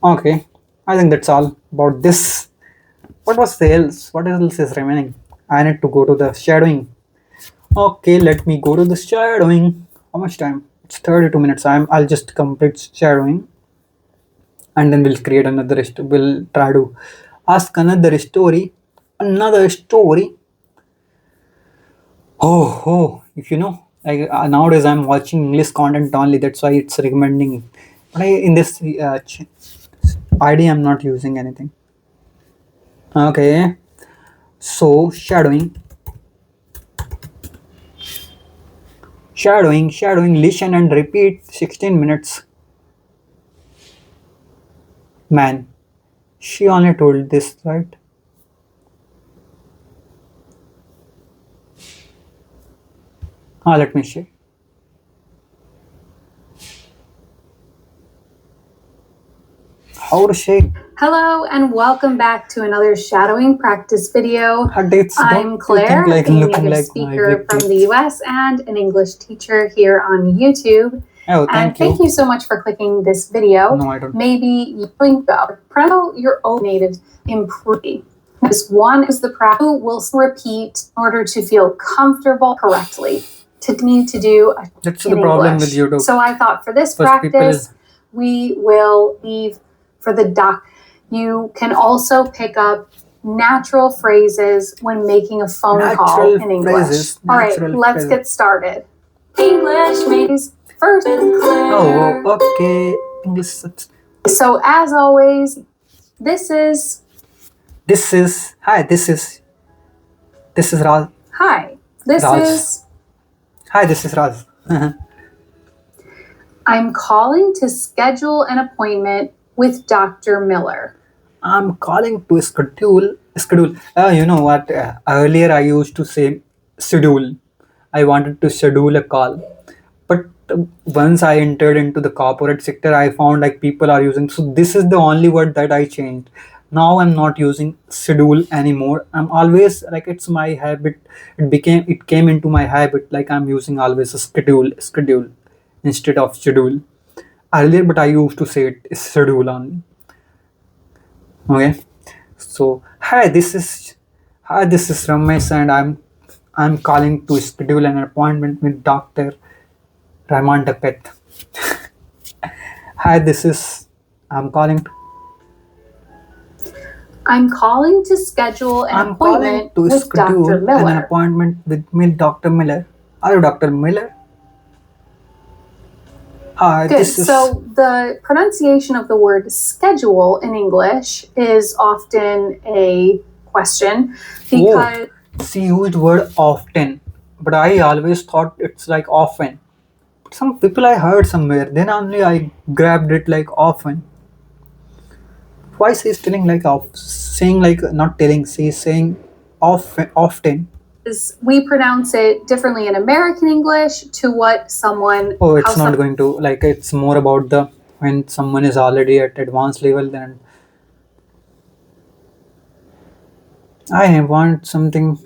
[SPEAKER 1] Okay, I think that's all about this. What else is remaining? I need to go to the shadowing. Okay, let me go to the shadowing. How much time? It's 32 minutes. I'll just complete shadowing, and then we'll create another. We'll try to ask another story. Oh, if you know, like nowadays I'm watching English content only. That's why it's recommending. But in this ID, I'm not using anything. Okay, so shadowing, listen and repeat 16 minutes. Man, she only told this, right? Let me see. How to say?
[SPEAKER 3] Hello and welcome back to another shadowing practice video. I'm Claire,
[SPEAKER 1] like
[SPEAKER 3] a native speaker from the US and an English teacher here on YouTube.
[SPEAKER 1] Oh,
[SPEAKER 3] thank you so much for clicking this video.
[SPEAKER 1] No, I don't.
[SPEAKER 3] Maybe you think about your own native improving. This one is the practice you will repeat in order to feel comfortable correctly. To need to do
[SPEAKER 1] that's the problem with YouTube.
[SPEAKER 3] So I thought for this practice, we will leave for the doc. You can also pick up natural phrases when making a phone call in English. All right, let's get started. English means first with Claire.
[SPEAKER 1] Oh, okay. English.
[SPEAKER 3] So as always, this is
[SPEAKER 1] Raz.
[SPEAKER 3] Hi.
[SPEAKER 1] This is Raz.
[SPEAKER 3] I'm calling to schedule an appointment with Dr. Miller.
[SPEAKER 1] I'm calling to schedule. You know what? Earlier I used to say schedule. I wanted to schedule a call, but once I entered into the corporate sector, I found like people are using. So this is the only word that I changed. Now I'm not using schedule anymore. I'm always like, it's my habit. It came into my habit. Like I'm using always a schedule instead of schedule earlier, but I used to say it is schedule only. Okay. So hi, this is Ramesh, and I'm calling to schedule an appointment with Dr. Rahman Dapet. Hi, this is I'm calling.
[SPEAKER 3] I'm calling to schedule an
[SPEAKER 1] I'm calling
[SPEAKER 3] appointment
[SPEAKER 1] to
[SPEAKER 3] with
[SPEAKER 1] schedule
[SPEAKER 3] Dr.
[SPEAKER 1] an
[SPEAKER 3] Miller.
[SPEAKER 1] appointment with Dr. Miller. Are you Dr. Miller? Hi,
[SPEAKER 3] Good.
[SPEAKER 1] this is.
[SPEAKER 3] So the pronunciation of the word schedule in English is often a question because
[SPEAKER 1] She used word often, but I always thought it's like often. Some people I heard somewhere, then only I grabbed it like often. Why she's telling like saying like not telling, she's saying often.
[SPEAKER 3] we pronounce it differently in American English to what someone.
[SPEAKER 1] Oh, it's not going to like, it's more about the when someone is already at advanced level, then I want something.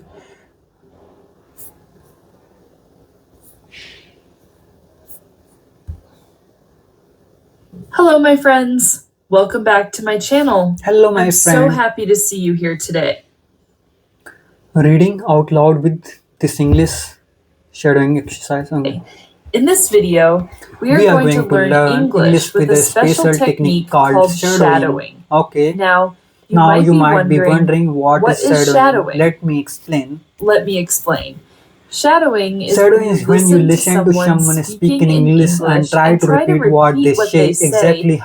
[SPEAKER 4] Hello, my friends. Welcome back to my channel.
[SPEAKER 1] Hello, my
[SPEAKER 4] I'm
[SPEAKER 1] friend.
[SPEAKER 4] so happy to see you here today.
[SPEAKER 1] Reading out loud with this English shadowing exercise. Okay.
[SPEAKER 4] In this video, we are going to learn English with a special technique called shadowing.
[SPEAKER 1] Okay.
[SPEAKER 4] Now,
[SPEAKER 1] you
[SPEAKER 4] you
[SPEAKER 1] might be wondering what
[SPEAKER 4] what
[SPEAKER 1] is shadowing. Let me explain.
[SPEAKER 4] Let me explain. Shadowing is
[SPEAKER 1] when you listen to someone speak in English and try to repeat what they say exactly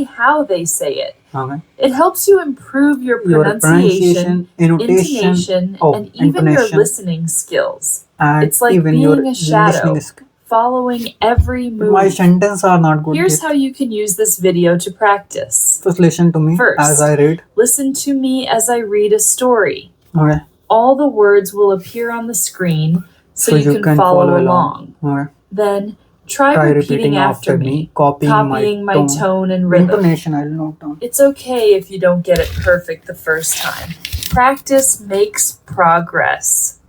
[SPEAKER 1] how
[SPEAKER 4] they say it.
[SPEAKER 1] Okay.
[SPEAKER 4] It helps you improve your pronunciation, intonation, and even your listening skills.
[SPEAKER 1] And
[SPEAKER 4] it's like
[SPEAKER 1] even
[SPEAKER 4] being a shadow, following every move.
[SPEAKER 1] My sentences are not good.
[SPEAKER 4] Here's how you can use this video to practice.
[SPEAKER 1] Just listen to me
[SPEAKER 4] First,
[SPEAKER 1] as I read.
[SPEAKER 4] Listen to me as I read a story.
[SPEAKER 1] Okay.
[SPEAKER 4] All the words will appear on the screen so you can follow along.
[SPEAKER 1] Okay.
[SPEAKER 4] Then try repeating after me,
[SPEAKER 1] copying
[SPEAKER 4] my tone and rhythm.
[SPEAKER 1] Intonation I'll note down.
[SPEAKER 4] It's okay if you don't get it perfect the first time. Practice makes progress.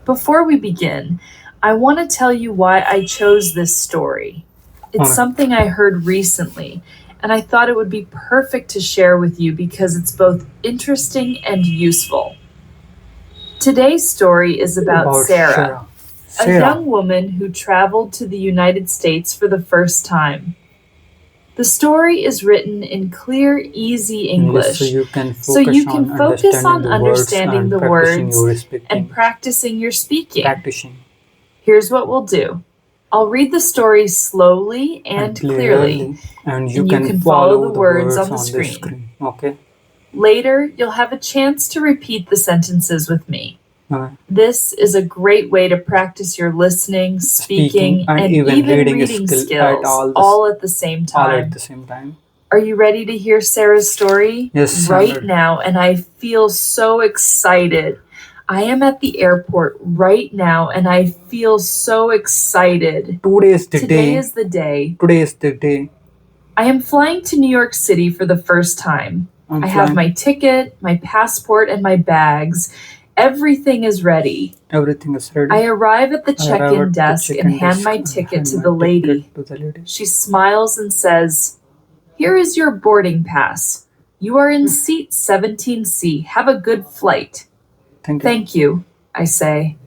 [SPEAKER 4] Before we begin, I want to tell you why I chose this story. It's something I heard recently, and I thought it would be perfect to share with you because it's both interesting and useful. Today's story is about Sarah, a young woman who traveled to the United States for the first time. The story is written in clear, easy English, so you can focus on understanding the words and practicing your speaking. Here's what we'll do. I'll read the story slowly and clearly,
[SPEAKER 1] and you can follow the words on the screen. Okay.
[SPEAKER 4] Later, you'll have a chance to repeat the sentences with me. This is a great way to practice your listening, speaking, and even reading skills all at the same time. Are you ready to hear Sarah's story?
[SPEAKER 1] Yes,
[SPEAKER 4] right now, and I feel so excited. I am at the airport right now, and I feel so excited. Today is the day. I am flying to New York City for the first time. I have my ticket, my passport, and my bags. Everything is ready. I arrive at the check-in desk and hand my ticket to the lady. She smiles and says, "Here is your boarding pass. You are in seat 17C. Have a good flight." Thank you, I say.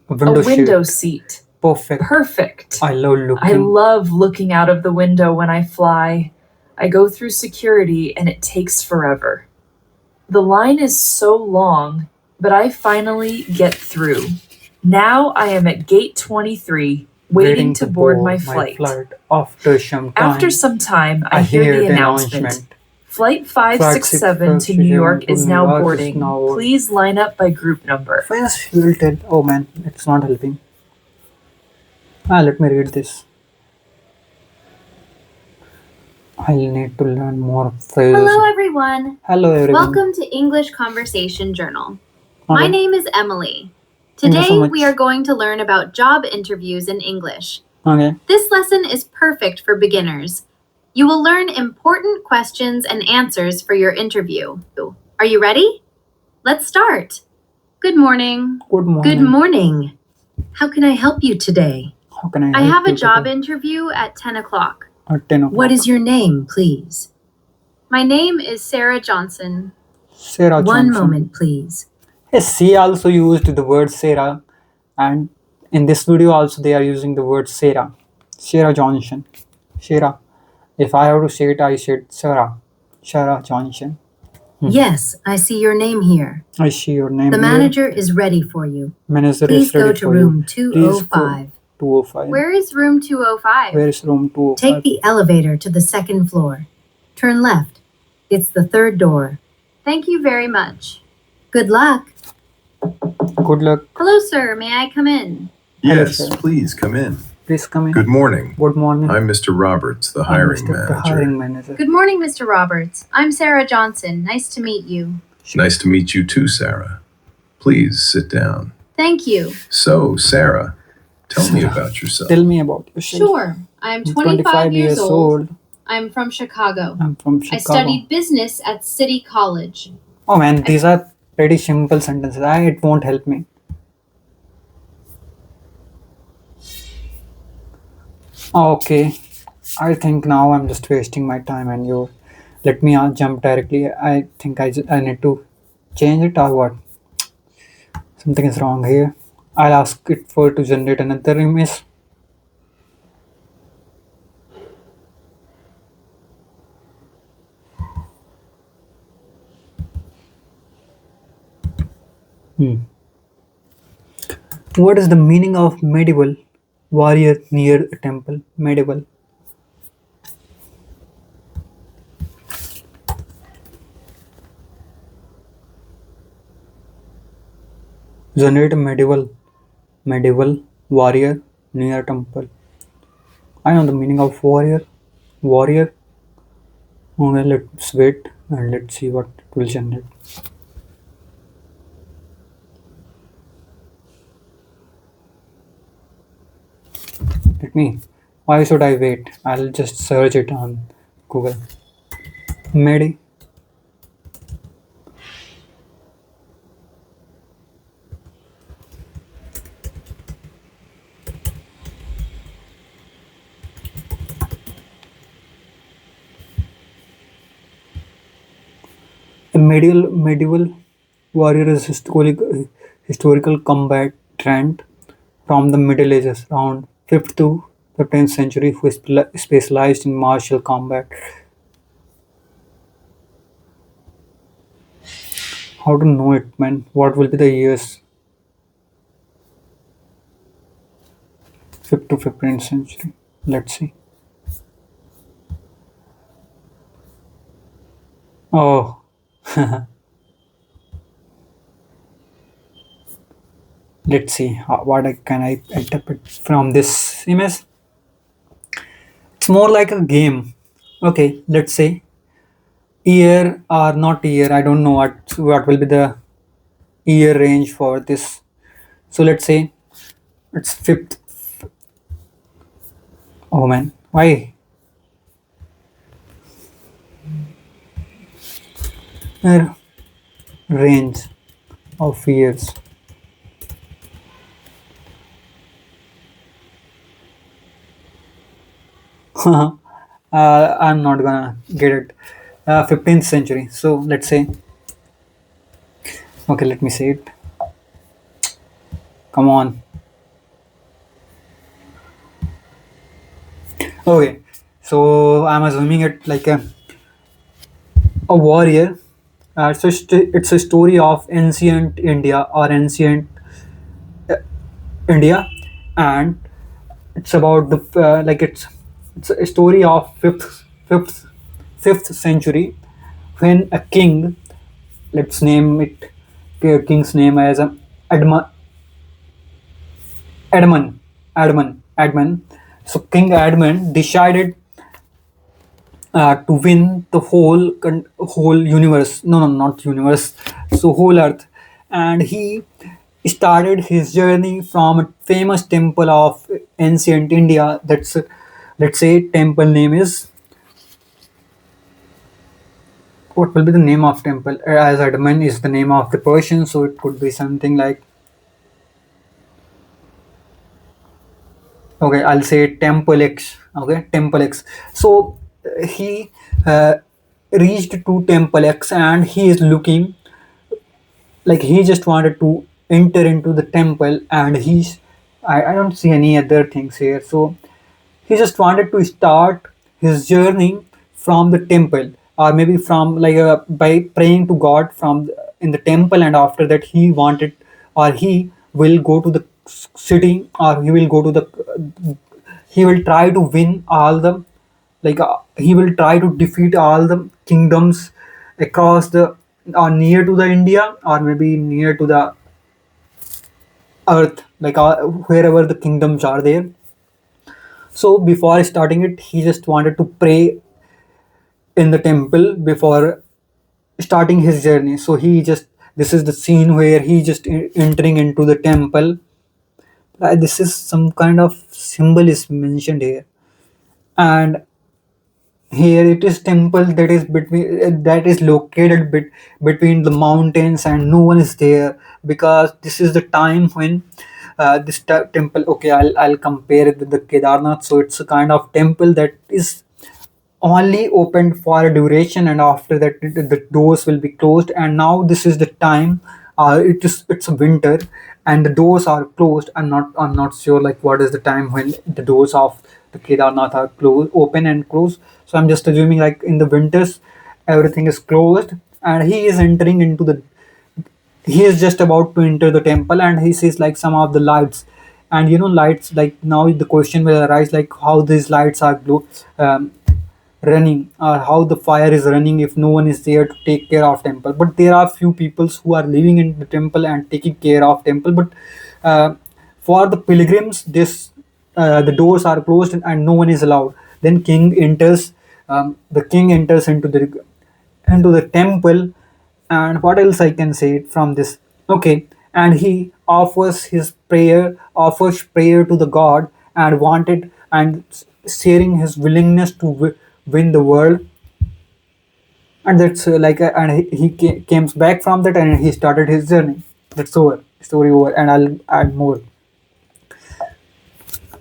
[SPEAKER 4] A window seat. Perfect.
[SPEAKER 1] I
[SPEAKER 4] love looking out of the window when I fly. I go through security and it takes forever. The line is so long, but I finally get through. Now I am at gate 23, waiting to board my flight. After some time, I hear the announcement. Flight 567 to New York is now boarding. Please line up by group number.
[SPEAKER 1] Oh man, it's not helping. Let me read this. I'll need to learn more phrases.
[SPEAKER 5] Hello, everyone.
[SPEAKER 1] Hello, everyone.
[SPEAKER 5] Welcome to English Conversation Journal. My name is Emily.
[SPEAKER 1] Thank you so
[SPEAKER 5] Today,
[SPEAKER 1] much.
[SPEAKER 5] we are going to learn about job interviews in English.
[SPEAKER 1] Okay.
[SPEAKER 5] This lesson is perfect for beginners. You will learn important questions and answers for your interview. Are you ready? Let's start. Good morning.
[SPEAKER 1] Good
[SPEAKER 5] Good
[SPEAKER 1] morning.
[SPEAKER 5] morning. How can I help you today?
[SPEAKER 1] How can I
[SPEAKER 5] I
[SPEAKER 1] help
[SPEAKER 5] have a
[SPEAKER 1] you
[SPEAKER 5] job
[SPEAKER 1] today?
[SPEAKER 5] interview at 10 o'clock.
[SPEAKER 1] At 10 o'clock.
[SPEAKER 5] What is your name, please? My name is Sarah Johnson.
[SPEAKER 1] Sarah
[SPEAKER 5] One
[SPEAKER 1] Johnson.
[SPEAKER 5] moment, please.
[SPEAKER 1] Yes, she also used the word Sarah, and in this video also they are using the word Sarah. Sarah Johnson. Sarah. If I have to say it, I said Sarah. Sarah Johnson.
[SPEAKER 5] Yes, I see your name here.
[SPEAKER 1] I see your name
[SPEAKER 5] The
[SPEAKER 1] here.
[SPEAKER 5] manager is ready for you.
[SPEAKER 1] Manager
[SPEAKER 5] Please
[SPEAKER 1] is
[SPEAKER 5] go
[SPEAKER 1] ready
[SPEAKER 5] to
[SPEAKER 1] for you.
[SPEAKER 5] room
[SPEAKER 1] Please go
[SPEAKER 5] 205.
[SPEAKER 1] 205.
[SPEAKER 5] Where is room 205?
[SPEAKER 1] Where is room
[SPEAKER 5] Take
[SPEAKER 1] 205?
[SPEAKER 5] the elevator to the second floor. Turn left. It's the third door. Thank you very much. Good luck.
[SPEAKER 1] Good luck.
[SPEAKER 5] Hello, sir. May I come in?
[SPEAKER 1] Hello,
[SPEAKER 6] Yes,
[SPEAKER 1] sir.
[SPEAKER 6] please come in.
[SPEAKER 1] Please come in.
[SPEAKER 6] Good morning.
[SPEAKER 1] Good morning.
[SPEAKER 6] I'm Mr. Roberts, the
[SPEAKER 1] I'm
[SPEAKER 6] hiring
[SPEAKER 1] Mr. The
[SPEAKER 6] manager.
[SPEAKER 1] hiring manager.
[SPEAKER 5] Good morning, Mr. Roberts. I'm Sarah Johnson. Nice to meet you.
[SPEAKER 6] Nice to meet you too, Sarah. Please sit down.
[SPEAKER 5] Thank you.
[SPEAKER 6] So, Sarah, tell me
[SPEAKER 1] Sarah,
[SPEAKER 6] about yourself.
[SPEAKER 1] Tell me about yourself.
[SPEAKER 5] Sure. I'm
[SPEAKER 1] I'm
[SPEAKER 5] 25 years old.
[SPEAKER 1] old.
[SPEAKER 5] I'm from Chicago.
[SPEAKER 1] I'm from
[SPEAKER 5] I
[SPEAKER 1] Chicago.
[SPEAKER 5] studied business at City College.
[SPEAKER 1] Oh man, these are pretty simple sentences. It won't help me. Okay, I think now I'm just wasting my time and you let me jump directly. I think I need to change it or what? Something is wrong here. I'll ask it for to generate another image. What is the meaning of medieval warrior near a temple? Medieval. Generate a medieval warrior near temple. I know the meaning of warrior. Warrior. Okay, let's wait and let's see what it will generate. Let me. Why should I wait? I'll just search it on Google. Medi. A medieval warrior is historical combatant from the Middle Ages, around 5th to 15th century, who specialized in martial combat. How to know it, man? What will be the years? 5th to 15th century. Let's see. Oh. Let's see what can I interpret from this image. It's more like a game. Okay, let's say year or not year. I don't know what will be the year range for this. So let's say it's 5th. Oh man, why? Range of years. I'm not gonna get it. 15th century. So let's say. Okay, let me say it. Come on. Okay, so I'm assuming it like a warrior. It's a story of ancient India or ancient India, and it's about the it's a story of fifth century when a king, let's name it king's name as Adman Adman. So King Adman decided to win the whole universe. No, not universe. So whole Earth, and he started his journey from a famous temple of ancient India. That's let's say temple name is, what will be the name of temple? As Adman is the name of the person, so it could be something like, okay, I'll say Temple X. Okay, Temple X. So he reached to Temple X and he is looking like he just wanted to enter into the temple, and I don't see any other things here. So he just wanted to start his journey from the temple, or maybe from like by praying to God from in the temple, and after that he wanted, or he will go to the city, or he will go to the he will try to win all the, like he will try to defeat all the kingdoms across the, or near to the India, or maybe near to the earth, like wherever the kingdoms are there. So before starting it, he just wanted to pray in the temple before starting his journey. So he just, this is the scene where he just entering into the temple. This is some kind of symbol is mentioned here, and here it is temple that is between that is located between the mountains, and no one is there, because this is the time when temple, okay, I'll compare it with the Kedarnath. So it's a kind of temple that is only opened for a duration, and after that the doors will be closed. And now this is the time, it's a winter and the doors are closed. I'm not sure like what is the time when the doors of the Kedarnath are closed, open and closed. So I'm just assuming like in the winters everything is closed, and he is entering into the, he is just about to enter the temple, and he sees like some of the lights. And lights, like now the question will arise like how these lights are running, or how the fire is running if no one is there to take care of temple. But there are few peoples who are living in the temple and taking care of temple. But uh, for the pilgrims, this the doors are closed, and no one is allowed. Then the king enters into the temple. And what else I can say from this? Okay, and he offers prayer to the god, and wanted, and sharing his willingness to win the world. And that's and he came back from that, and he started his journey. That's over, story over, and I'll add more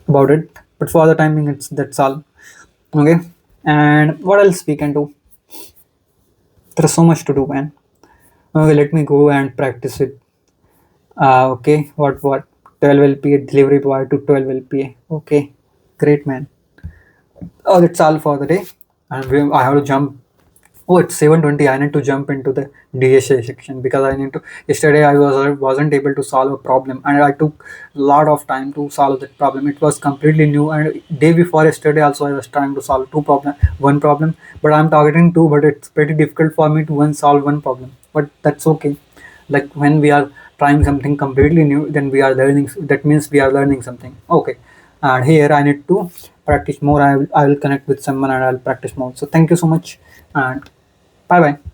[SPEAKER 1] about it, but for the timing it's that's all. Okay, and what else we can do? There's so much to do, man. Okay, let me go and practice it. Okay, what 12 LPA delivery boy to 12 LPA. Okay, great, man. Oh, that's all for the day. And I have to jump. Oh, it's 7:20. I need to jump into the DSA section, because I need to. Yesterday wasn't able to solve a problem, and I took a lot of time to solve that problem. It was completely new, and day before yesterday also I was trying to solve one problem, but I'm targeting two. But it's pretty difficult for me to solve one problem. But that's okay. Like when we are trying something completely new, then we are learning. That means we are learning something. Okay, and here I need to practice more. I will connect with someone and I'll practice more. So thank you so much, and bye bye.